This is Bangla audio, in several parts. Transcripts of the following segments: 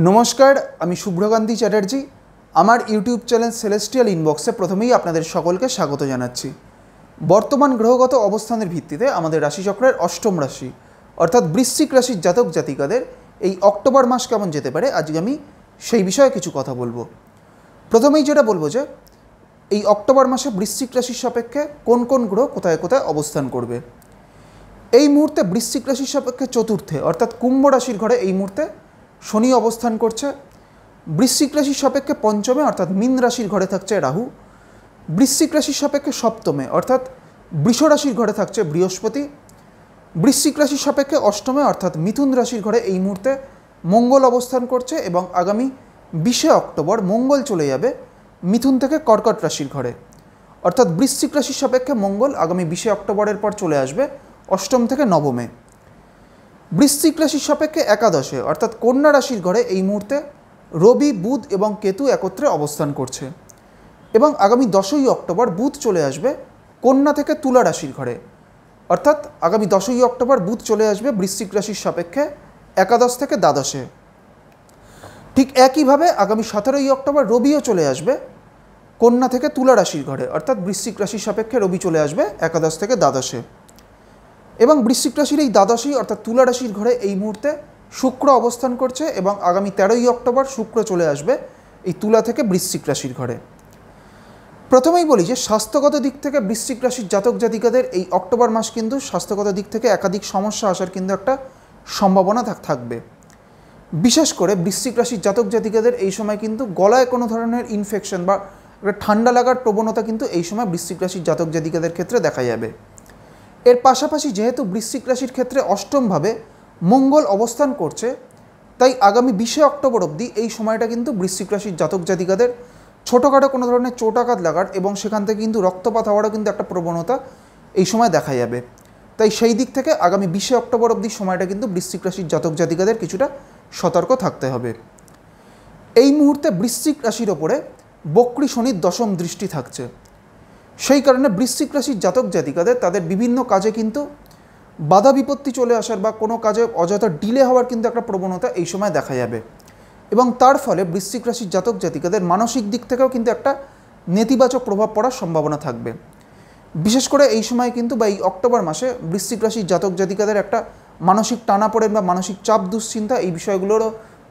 নমস্কার, আমি শুভ্রকান্তি চ্যাটার্জি। আমার ইউটিউব চ্যানেল সেলেস্টিয়াল ইনবক্সে প্রথমেই আপনাদের সকলকে স্বাগত জানাচ্ছি। বর্তমান গ্রহগত অবস্থানের ভিত্তিতে আমাদের রাশিচক্রের অষ্টম রাশি অর্থাৎ বৃশ্চিক রাশির জাতক জাতিকাদের এই অক্টোবর মাস কেমন যেতে পারে, আজকে আমি সেই বিষয়ে কিছু কথা বলবো। প্রথমেই যেটা বলবো যে এই অক্টোবর মাসে বৃশ্চিক রাশির সাপেক্ষে কোন কোন গ্রহ কোথায় কোথায় অবস্থান করবে। এই মুহূর্তে বৃশ্চিক রাশির সাপেক্ষে চতুর্থে অর্থাৎ কুম্ভ রাশির ঘরে এই মুহূর্তে শনি অবস্থান করছে। বৃশ্চিক রাশির সাপেক্ষে পঞ্চমে অর্থাৎ মীন রাশির ঘরে থাকছে রাহু। বৃশ্চিক রাশির সাপেক্ষে সপ্তমে অর্থাৎ বৃষ রাশির ঘরে থাকছে বৃহস্পতি। বৃশ্চিক রাশির সাপেক্ষে অষ্টমে অর্থাৎ মিথুন রাশির ঘরে এই মুহূর্তে মঙ্গল অবস্থান করছে এবং আগামী 20শে অক্টোবর মঙ্গল চলে যাবে মিথুন থেকে কর্কট রাশির ঘরে। অর্থাৎ বৃশ্চিক রাশির সাপেক্ষে মঙ্গল আগামী 20শে অক্টোবরের পর চলে আসবে অষ্টম থেকে নবমে। বৃশ্চিক রাশির সাপেক্ষে একাদশে অর্থাৎ কন্যা রাশির ঘরে এই মুহূর্তে রবি, বুধ এবং কেতু একত্রে অবস্থান করছে এবং আগামী 10ই অক্টোবর বুধ চলে আসবে কন্যা থেকে তুলা রাশির ঘরে। অর্থাৎ আগামী 10ই অক্টোবর বুধ চলে আসবে বৃশ্চিক রাশির সাপেক্ষে একাদশ থেকে দ্বাদশে। ঠিক একইভাবে আগামী 17ই অক্টোবর রবিও চলে আসবে কন্যা থেকে তুলা রাশির ঘরে। অর্থাৎ বৃশ্চিক রাশির সাপেক্ষে রবি চলে আসবে একাদশ থেকে দ্বাদশে এবং বৃশ্চিক রাশির এই দ্বাদশী অর্থাৎ তুলা রাশির ঘরে এই মুহূর্তে শুক্র অবস্থান করছে এবং আগামী 13ই অক্টোবর শুক্র চলে আসবে এই তুলা থেকে বৃশ্চিক রাশির ঘরে। প্রথমেই বলি যে স্বাস্থ্যগত দিক থেকে বৃশ্চিক রাশির জাতক জাতিকাদের এই অক্টোবর মাস কিন্তু স্বাস্থ্যগত দিক থেকে একাধিক সমস্যা আসার কিন্তু একটা সম্ভাবনা থাকবে। বিশেষ করে বৃশ্চিক রাশির জাতক জাতিকাদের এই সময় কিন্তু গলায় কোনো ধরনের ইনফেকশন বা ঠান্ডা লাগার প্রবণতা কিন্তু এই সময় বৃশ্চিক রাশির জাতক জাতিকাদের ক্ষেত্রে দেখা যাবে। এর পাশাপাশি যেহেতু বৃশ্চিক রাশির ক্ষেত্রে অষ্টমভাবে মঙ্গল অবস্থান করছে, তাই আগামী 20শে অক্টোবর অবধি এই সময়টা কিন্তু বৃশ্চিক রাশির জাতক জাতিকাদের ছোটোখাটো কোনো ধরনের চোটাঘাত লাগার এবং সেখান থেকে কিন্তু রক্তপাত হওয়ারও কিন্তু একটা প্রবণতা এই সময় দেখা যাবে। তাই সেই দিক থেকে আগামী 20শে অক্টোবর অবধি সময়টা কিন্তু বৃশ্চিক রাশির জাতক জাতিকাদের কিছুটা সতর্ক থাকতে হবে। এই মুহূর্তে বৃশ্চিক রাশির ওপরে বক্রী শনির দশম দৃষ্টি থাকছে। সেই কারণে বৃশ্চিক রাশির জাতক জাতিকাদের তাদের বিভিন্ন কাজে কিন্তু বাধা বিপত্তি চলে আসার বা কোনো কাজে অযথা ডিলে হওয়ার কিন্তু একটা প্রবণতা এই সময় দেখা যাবে এবং তার ফলে বৃশ্চিক রাশির জাতক জাতিকাদের মানসিক দিক থেকেও কিন্তু একটা নেতিবাচক প্রভাব পড়ার সম্ভাবনা থাকবে। বিশেষ করে এই সময় কিন্তু বা এই অক্টোবর মাসে বৃশ্চিক রাশির জাতক জাতিকাদের একটা মানসিক টানাপোড়েন বা মানসিক চাপ, দুশ্চিন্তা এই বিষয়গুলোরও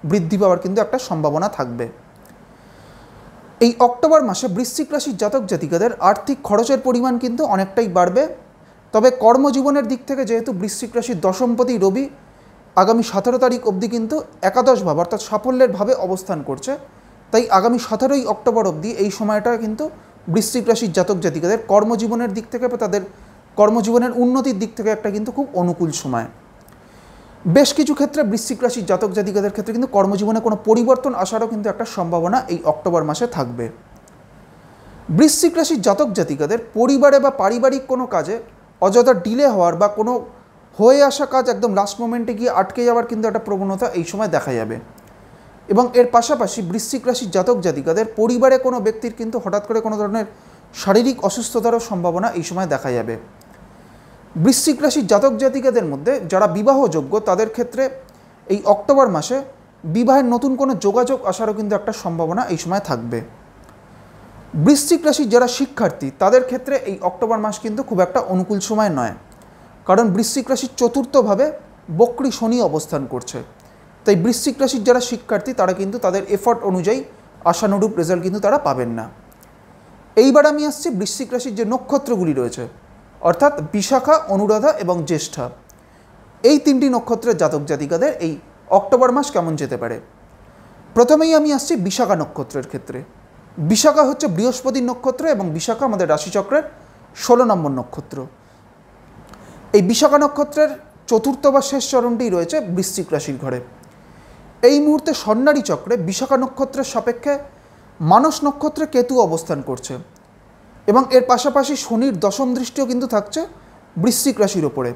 বৃদ্ধি পাওয়ার কিন্তু একটা সম্ভাবনা থাকবে। এই অক্টোবর মাসে বৃশ্চিক রাশির জাতক জাতিকাদের আর্থিক খরচের পরিমাণ কিন্তু অনেকটাই বাড়বে। তবে কর্মজীবনের দিক থেকে যেহেতু বৃশ্চিক রাশির দশমপতি রবি আগামী 17 তারিখ অবধি কিন্তু একাদশ ভাব অর্থাৎ সাফল্যের ভাবে অবস্থান করছে, তাই আগামী 17ই অক্টোবর অবধি এই সময়টা কিন্তু বৃশ্চিক রাশির জাতক জাতিকাদের কর্মজীবনের দিক থেকে বা তাদের কর্মজীবনের উন্নতির দিক থেকে একটা কিন্তু খুব অনুকূল সময়। বেশ কিছু ক্ষেত্রে বৃশ্চিক রাশির জাতক জাতিকাদের ক্ষেত্রে কিন্তু কর্মজীবনে কোনো পরিবর্তন আসারও কিন্তু একটা সম্ভাবনা এই অক্টোবর মাসে থাকবে। বৃশ্চিক রাশির জাতক জাতিকাদের পরিবারে বা পারিবারিক কোনো কাজে অযথা ডিলে হওয়ার বা কোনো হয়ে আসা কাজ একদম লাস্ট মোমেন্টে গিয়ে আটকে যাওয়ার কিন্তু একটা প্রবণতা এই সময় দেখা যাবে এবং এর পাশাপাশি বৃশ্চিক রাশির জাতক জাতিকাদের পরিবারে কোনো ব্যক্তির কিন্তু হঠাৎ করে কোনো ধরনের শারীরিক অসুস্থতারও সম্ভাবনা এই সময় দেখা যাবে। বৃশ্চিক রাশির জাতক জাতিকাদের মধ্যে যারা বিবাহযোগ্য তাদের ক্ষেত্রে এই অক্টোবর মাসে বিবাহের নতুন কোনো যোগাযোগ আসারও কিন্তু একটা সম্ভাবনা এই সময় থাকবে। বৃশ্চিক রাশির যারা শিক্ষার্থী তাদের ক্ষেত্রে এই অক্টোবর মাস কিন্তু খুব একটা অনুকূল সময় নয়, কারণ বৃশ্চিক রাশির চতুর্থভাবে বক্রী শনি অবস্থান করছে। তাই বৃশ্চিক রাশির যারা শিক্ষার্থী তারা কিন্তু তাদের এফর্ট অনুযায়ী আশানুরূপ রেজাল্ট কিন্তু তারা পাবেন না। এইবার আমি আসছি বৃশ্চিক রাশির যে নক্ষত্রগুলি রয়েছে অর্থাৎ বিশাখা, অনুরাধা এবং জ্যেষ্ঠা, এই তিনটি নক্ষত্রের জাতক জাতিকাদের এই অক্টোবর মাস কেমন যেতে পারে। প্রথমেই আমি আসছি বিশাখা নক্ষত্রের ক্ষেত্রে। বিশাখা হচ্ছে বৃহস্পতির নক্ষত্র এবং বিশাখা আমাদের রাশিচক্রের 16 নম্বর নক্ষত্র। এই বিশাখা নক্ষত্রের চতুর্থ বা শেষ চরণটি রয়েছে বৃশ্চিক রাশির ঘরে। এই মুহূর্তে স্বর্ণালী চক্রে বিশাখা নক্ষত্রের সাপেক্ষে মানস নক্ষত্রে কেতু অবস্থান করছে এবং এর পাশাপাশি শনির দশম দৃষ্টিও কিন্তু থাকছে বৃশ্চিক রাশির ওপরে।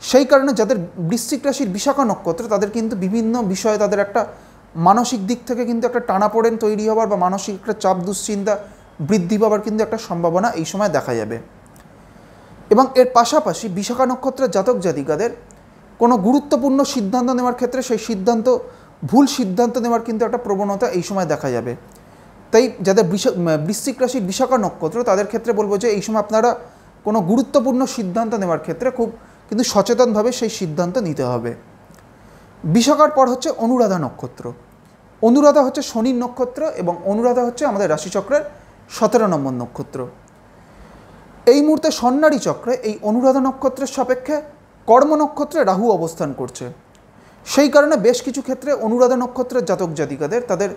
সেই কারণে যাদের বৃশ্চিক রাশির বিশাখা নক্ষত্র তাদের কিন্তু বিভিন্ন বিষয়ে তাদের একটা মানসিক দিক থেকে কিন্তু একটা টানাপোড়েন তৈরি হওয়ার বা মানসিক একটা চাপ, দুশ্চিন্তা বৃদ্ধি পাওয়ার কিন্তু একটা সম্ভাবনা এই সময় দেখা যাবে এবং এর পাশাপাশি বিশাখা নক্ষত্রের জাতক জাতিকাদের কোনো গুরুত্বপূর্ণ সিদ্ধান্ত নেওয়ার ক্ষেত্রে সেই সিদ্ধান্ত ভুল সিদ্ধান্ত নেওয়ার কিন্তু একটা প্রবণতা এই সময় দেখা যাবে। তাই যাদের বৃশ্চিক রাশির বিশাখা নক্ষত্র তাদের ক্ষেত্রে বলবো যে এই সময় আপনারা কোনো গুরুত্বপূর্ণ সিদ্ধান্ত নেওয়ার ক্ষেত্রে খুব কিন্তু সচেতনভাবে সেই সিদ্ধান্ত নিতে হবে। বিশাখার পর হচ্ছে অনুরাধা নক্ষত্র। অনুরাধা হচ্ছে শনির নক্ষত্র এবং অনুরাধা হচ্ছে আমাদের রাশিচক্রের 17 নম্বর নক্ষত্র। এই মুহূর্তে স্বর্ণালী চক্রে এই অনুরাধা নক্ষত্রের সাপেক্ষে কর্ম নক্ষত্রে রাহু অবস্থান করছে। সেই কারণে বেশ কিছু ক্ষেত্রে অনুরাধা নক্ষত্রের জাতক জাতিকাদের তাদের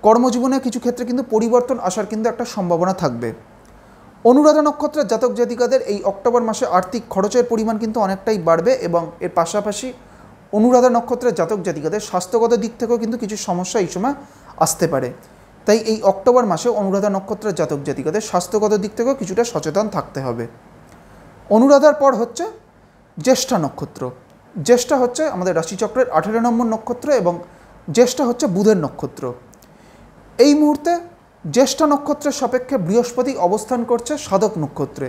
কর্মজীবনে কিছু ক্ষেত্রে কিন্তু পরিবর্তন আসার কিন্তু একটা সম্ভাবনা থাকবে। অনুরাধা নক্ষত্রের জাতক জাতিকাদের এই অক্টোবর মাসে আর্থিক খরচের পরিমাণ কিন্তু অনেকটাই বাড়বে এবং এর পাশাপাশি অনুরাধা নক্ষত্রের জাতক জাতিকাদের স্বাস্থ্যগত দিক থেকেও কিন্তু কিছু সমস্যা এই সময় আসতে পারে। তাই এই অক্টোবর মাসে অনুরাধা নক্ষত্রের জাতক জাতিকাদের স্বাস্থ্যগত দিক থেকেও কিছুটা সচেতন থাকতে হবে। অনুরাধার পর হচ্ছে জ্যেষ্ঠা নক্ষত্র। জ্যেষ্ঠা হচ্ছে আমাদের রাশিচক্রের 18 নম্বর নক্ষত্র এবং জ্যেষ্ঠা হচ্ছে বুধের নক্ষত্র। এই মুহূর্তে জ্যেষ্ঠা নক্ষত্রের সাপেক্ষে বৃহস্পতি অবস্থান করছে সাধক নক্ষত্রে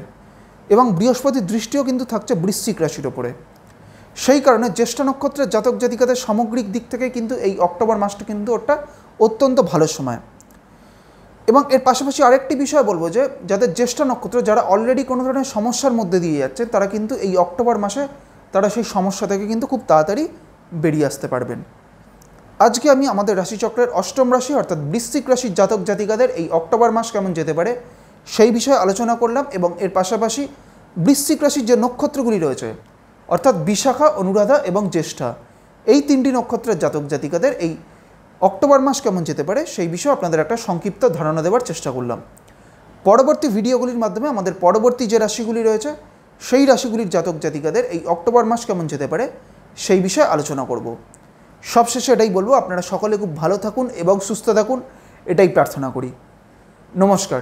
এবং বৃহস্পতির দৃষ্টিও কিন্তু থাকছে বৃশ্চিক রাশির ওপরে। সেই কারণে জ্যেষ্ঠা নক্ষত্রের জাতক জাতিকাদের সামগ্রিক দিক থেকে কিন্তু এই অক্টোবর মাসটা কিন্তু ওটা অত্যন্ত ভালো সময়। এবং এর পাশাপাশি আরেকটি বিষয় বলবো যে যাদের জ্যেষ্ঠা নক্ষত্র যারা অলরেডি কোনো ধরনের সমস্যার মধ্যে দিয়ে যাচ্ছে তারা কিন্তু এই অক্টোবর মাসে তারা সেই সমস্যা থেকে কিন্তু খুব তাড়াতাড়ি বেরিয়ে আসতে পারবেন। আজকে আমি আমাদের রাশিচক্রের অষ্টম রাশি অর্থাৎ বৃশ্চিক রাশির জাতক জাতিকাদের এই অক্টোবর মাস কেমন যেতে পারে সেই বিষয়ে আলোচনা করলাম এবং এর পাশাপাশি বৃশ্চিক রাশির যে নক্ষত্রগুলি রয়েছে অর্থাৎ বিশাখা, অনুরাধা এবং জ্যেষ্ঠা, এই 3টি নক্ষত্রের জাতক জাতিকাদের এই অক্টোবর মাস কেমন যেতে পারে সেই বিষয়ে আপনাদের একটা সংক্ষিপ্ত ধারণা দেওয়ার চেষ্টা করলাম। পরবর্তী ভিডিওগুলির মাধ্যমে আমাদের পরবর্তী যে রাশিগুলি রয়েছে সেই রাশিগুলির জাতক জাতিকাদের এই অক্টোবর মাস কেমন যেতে পারে সেই বিষয়ে আলোচনা করব। সবশেষে এটাই বলবো, আপনারা সকলে খুব ভালো থাকুন এবং সুস্থ থাকুন, এটাই প্রার্থনা করি। নমস্কার।